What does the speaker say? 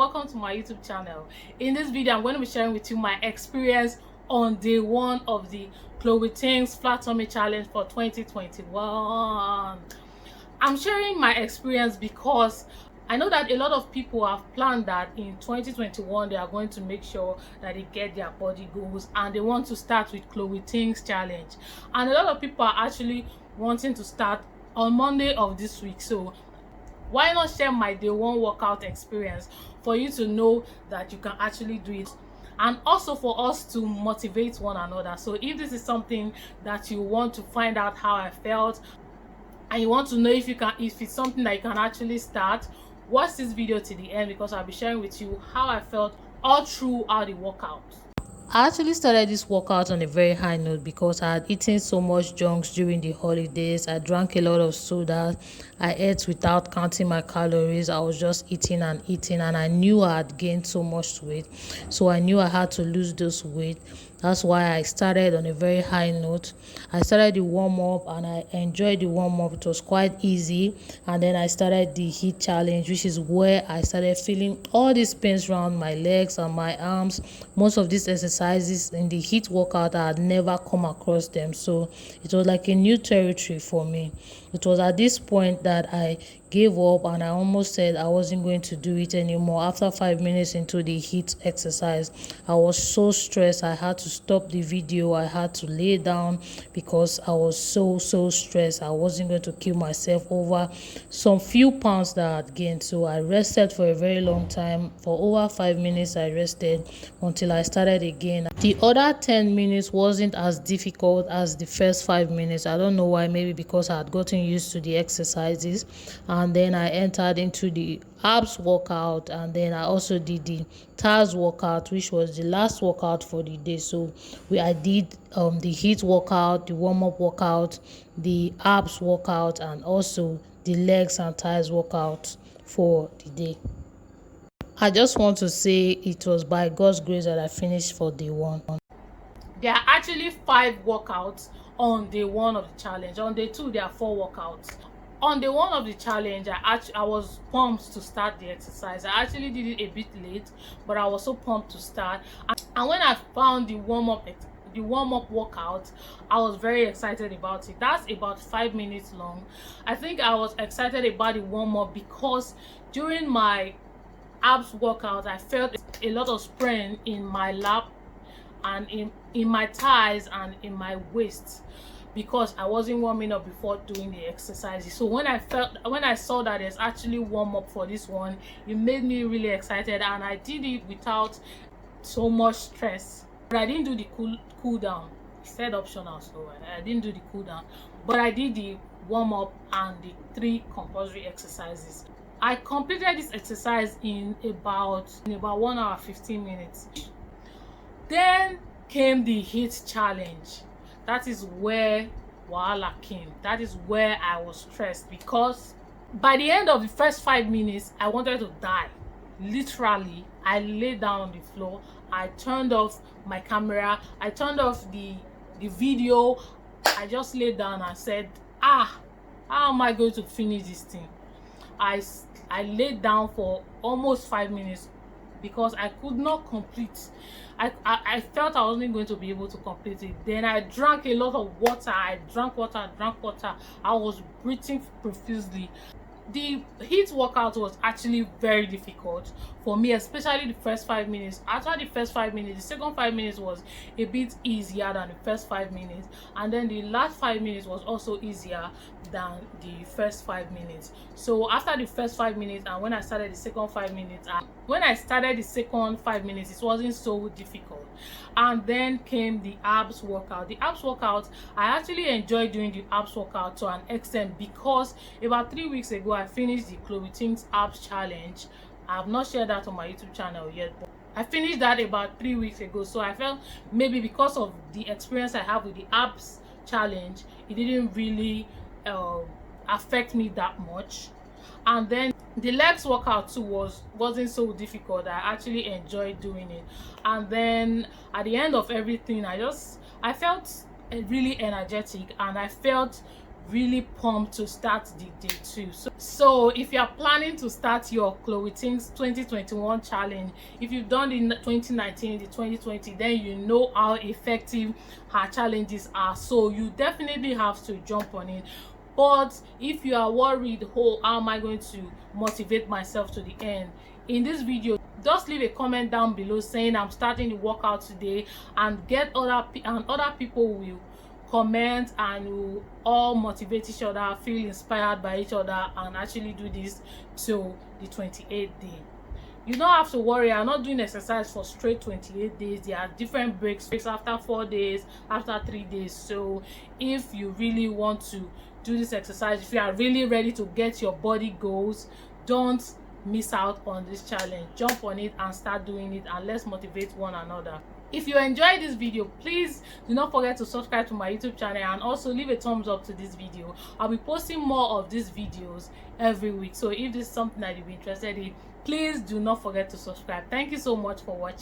welcome to my YouTube channel. In this video I'm going to be sharing with you my experience on day one of the Chloe Ting's Flat Tummy Challenge for 2021. I'm sharing my experience because I know that a lot of people have planned that in 2021 they are going to make sure that they get their body goals and they want to start with Chloe Ting's challenge, and a lot of people are actually wanting to start on Monday of this week. So why not share my day one workout experience for you to know that you can actually do it, and also for us to motivate one another. So if this is something that you want to find out how I felt and you want to know if it's something that you can actually start, watch this video to the end, because I'll be sharing with you how I felt all throughout the workout. I actually started this workout on a very high note because I had eaten so much junk during the holidays. I drank a lot of soda. I ate without counting my calories. I was just eating and eating, and I knew I had gained so much weight. So I knew I had to lose those weight. That's why I started on a very high note. I started the warm-up and I enjoyed the warm-up. It was quite easy. And then I started the heat challenge, which is where I started feeling all these pains around my legs and my arms. Most of these exercises in the heat workout, I had never come across them. So it was like a new territory for me. It was at this point that I gave up and I almost said I wasn't going to do it anymore. After 5 minutes into the heat exercise, I was so stressed. I had to stop the video. I had to lay down because I was so stressed. I wasn't going to kill myself over some few pounds that I had gained. So I rested for a very long time. For over 5 minutes I rested until I started again. The other 10 minutes wasn't as difficult as the first 5 minutes. I don't know why, maybe because I had gotten used to the exercises. And then I entered into the abs workout, and then I also did the thighs workout, which was the last workout for the day. So I did the heat workout, the warm-up workout, the abs workout, and also the legs and thighs workout for the day. I just want to say it was by God's grace that I finished for day one. There are actually 5 workouts on day 1 of the challenge. On day 2 there are 4 workouts. On day 1 of the challenge, I was pumped to start the exercise. I actually did it a bit late, but I was so pumped to start. And when I found the warm-up workout, I was very excited about it. That's about 5 minutes long. I think I was excited about the warm-up because during my abs workout, I felt a lot of sprain in my lap and in my thighs and in my waist, because I wasn't warming up before doing the exercises. So when I saw that there's actually warm up for this one, it made me really excited, and I did it without so much stress. But I didn't do the cool down. It said optional, so I didn't do the cool down, but I did the warm up and the 3 compulsory exercises. I completed this exercise in about 1 hour 15 minutes. Then came the heat challenge. That is where wahala came. That is where I was stressed, because by the end of the first 5 minutes I wanted to die. Literally, I lay down on the floor. I turned off my camera. I turned off the video. I just laid down and said, how am I going to finish this thing? I laid down for almost 5 minutes because I could not complete. I felt I wasn't going to be able to complete it. Then I drank a lot of water. I drank water. I was breathing profusely. The heat workout was actually very difficult for me, especially the first 5 minutes. After the first 5 minutes, the second 5 minutes was a bit easier than the first 5 minutes, and then the last 5 minutes was also easier than the first 5 minutes. So after the first 5 minutes and when I started the second 5 minutes, it wasn't so difficult. And then came the abs workout. The abs workout, I actually enjoyed doing the abs workout to an extent because about 3 weeks ago I finished the Chloe Ting's abs challenge. I have not shared that on my YouTube channel yet, but I finished that about 3 weeks ago. So I felt maybe because of the experience I have with the abs challenge, it didn't really affect me that much. And then the legs workout too wasn't so difficult. I actually enjoyed doing it. And then at the end of everything, I felt really energetic and I felt really pumped to start the day 2. So if you are planning to start your Chloe Ting's 2021 challenge, if you've done the 2019, the 2020, then you know how effective her challenges are, so you definitely have to jump on it. But if you are worried, oh, how am I going to motivate myself to the end, in this video just leave a comment down below saying I'm starting the workout today, and other people will comment and we'll all motivate each other, feel inspired by each other, and actually do this till the 28th day. You don't have to worry, I'm not doing exercise for straight 28 days. There are different breaks after 4 days, after 3 days. So if you really want to do this exercise, if you are really ready to get your body goals, don't miss out on this challenge. Jump on it and start doing it, and let's motivate one another. If you enjoyed this video, please do not forget to subscribe to my YouTube channel, and also leave a thumbs up to this video. I'll be posting more of these videos every week, so if this is something that you'll be interested in, please do not forget to subscribe. Thank you so much for watching.